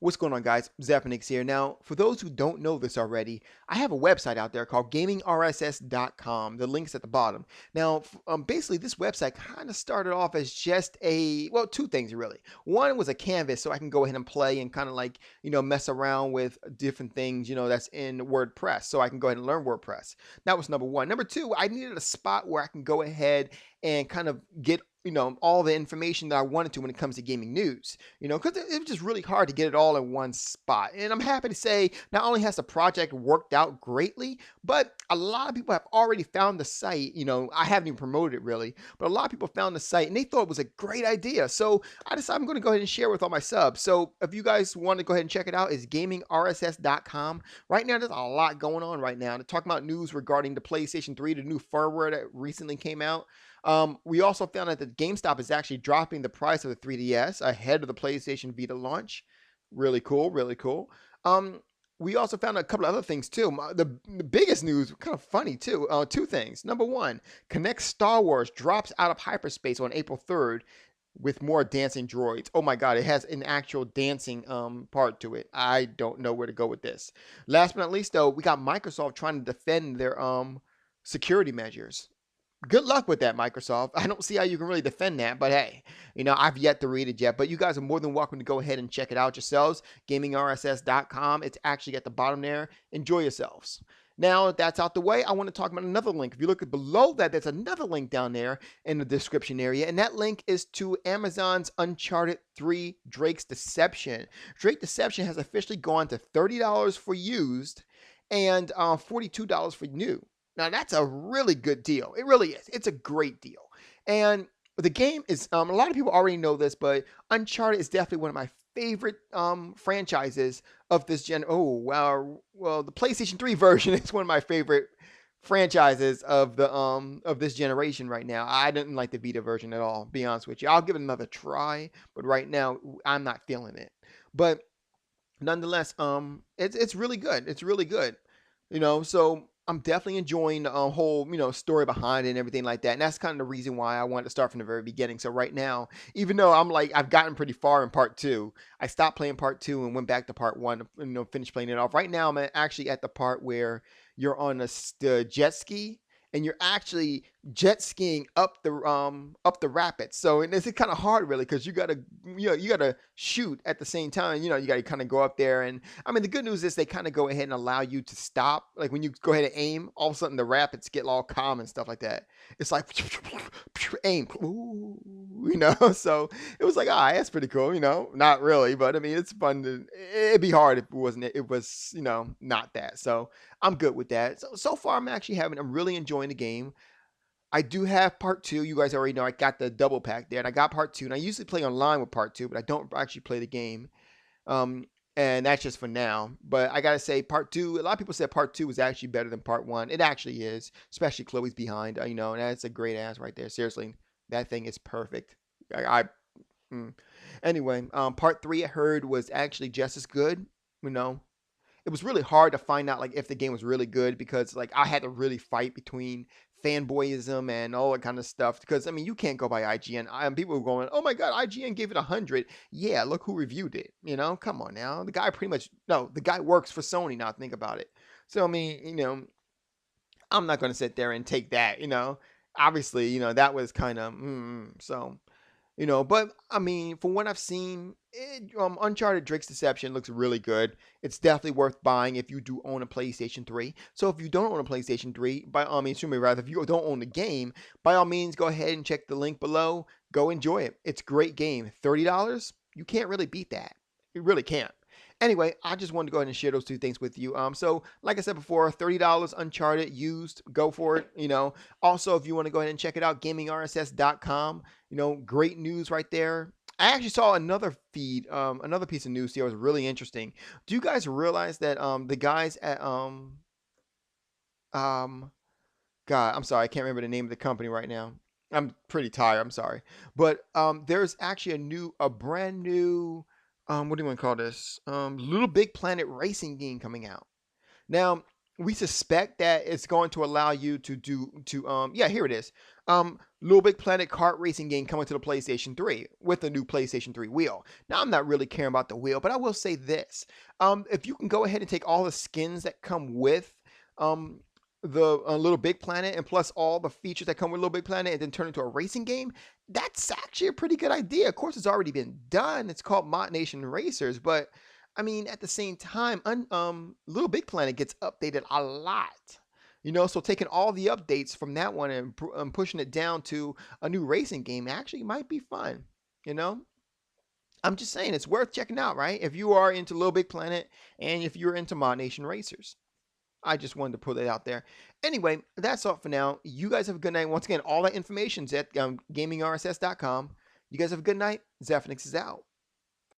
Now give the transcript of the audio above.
What's going on, guys? Zephyrnix here. Now, for those who don't know this already, I have a website out there called GamingRSS.com. The link's at the bottom. Now, basically, this website kind of started off as just well, two things really. One was a canvas so I can go ahead and play and kind of like, mess around with different things, that's in WordPress. So I can go ahead and learn WordPress. That was number one. Number two, I needed a spot where I can go ahead and kind of get all the information that I wanted to when it comes to gaming news, because it was just really hard to get it all in one spot. And I'm happy to say not only has the project worked out greatly, but a lot of people have already found the site. I haven't even promoted it really, but a lot of people found the site and they thought it was a great idea. So I decided I'm going to go ahead and share with all my subs. So if you guys want to go ahead and check it out, it's GamingRSS.com. Right now, there's a lot going on right now. They're talking about news regarding the PlayStation 3, the new firmware that recently came out. We also found out that GameStop is actually dropping the price of the 3DS ahead of the PlayStation Vita launch. Really cool, really cool. We also found a couple of other things too. The biggest news, kind of funny too. Two things. Number one, Connect Star Wars drops out of hyperspace on April 3rd with more dancing droids. Oh my God, it has an actual dancing part to it. I don't know where to go with this. Last but not least, though, we got Microsoft trying to defend their security measures. Good luck with that, Microsoft. I don't see how you can really defend that, but hey, I've yet to read it yet. But you guys are more than welcome to go ahead and check it out yourselves. GamingRSS.com. It's actually at the bottom there. Enjoy yourselves. Now that's out the way, I want to talk about another link. If you look at below that, there's another link down there in the description area, and that link is to Amazon's Uncharted 3 Drake's Deception. Drake Deception has officially gone to $30 for used and $42 for new. Now, that's a really good deal. It really is. It's a great deal. And the game is, a lot of people already know this, but Uncharted is definitely one of my favorite franchises of this gen. Oh, wow. Well, the PlayStation 3 version is one of my favorite franchises of the of this generation right now. I didn't like the Vita version at all, be honest with you. I'll give it another try, but right now I'm not feeling it. But nonetheless, it's really good. It's really good. So I'm definitely enjoying the whole, story behind it and everything like that. And that's kind of the reason why I wanted to start from the very beginning. So right now, even though I've gotten pretty far in part two, I stopped playing part two and went back to part one to finish playing it off. Right now, I'm actually at the part where you're on the jet ski and you're actually jet skiing up the rapids. So and it's kind of hard really because you gotta shoot at the same time. You gotta kind of go up there, and I mean the good news is they kind of go ahead and allow you to stop. Like when you go ahead and aim, all of a sudden the rapids get all calm and stuff like that. It's like aim, So it was like, that's pretty cool. Not really, but I mean it's fun. It'd be hard if it wasn't. It was not that. So I'm good with that. So far I'm really enjoying the game. I do have part two. You guys already know I got the double pack there, and I got part two. And I usually play online with part two, but I don't actually play the game. And that's just for now. But I gotta say, part two. A lot of people said part two was actually better than part one. It actually is, especially Chloe's behind. And that's a great ass right there. Seriously, that thing is perfect. Anyway, part three I heard was actually just as good. It was really hard to find out like if the game was really good because like I had to really fight between fanboyism and all that kind of stuff because I mean you can't go by IGN. People were going, oh my god, IGN gave it 100. Yeah, look who reviewed it. Come on now. The guy works for Sony now. Think about it. So I mean, I'm not going to sit there and take that. Obviously, that was kind of so. But I mean, from what I've seen, Uncharted Drake's Deception looks really good. It's definitely worth buying if you do own a PlayStation 3. So if you don't own a PlayStation 3, by all means, if you don't own the game, by all means, go ahead and check the link below. Go enjoy it. It's a great game. $30, you can't really beat that. You really can't. Anyway, I just wanted to go ahead and share those two things with you. So like I said before, $30 Uncharted used, go for it. Also, if you want to go ahead and check it out, GamingRSS.com. Great news right there. I actually saw another feed, another piece of news here was really interesting. Do you guys realize that the guys at God, I'm sorry, I can't remember the name of the company right now. I'm pretty tired. I'm sorry, but there's actually a brand new what do you want to call this? LittleBigPlanet racing game coming out. Now, we suspect that it's going to allow you to yeah, here it is. Little Big Planet kart racing game coming to the PlayStation 3 with a new PlayStation 3 wheel. Now, I'm not really caring about the wheel, but I will say this. If you can go ahead and take all the skins that come with um, the Little Big Planet and plus all the features that come with Little Big Planet and then turn it into a racing game, that's actually a pretty good idea. Of course, it's already been done. It's called Mod Nation Racers, but I mean, at the same time, Little Big Planet gets updated a lot. So taking all the updates from that one and pushing it down to a new racing game actually might be fun. You know, I'm just saying it's worth checking out, right? If you are into Little Big Planet and if you're into Mod Nation Racers. I just wanted to put it out there. Anyway, that's all for now. You guys have a good night. Once again, all that information's at GamingRSS.com. You guys have a good night. Zephyrnix is out.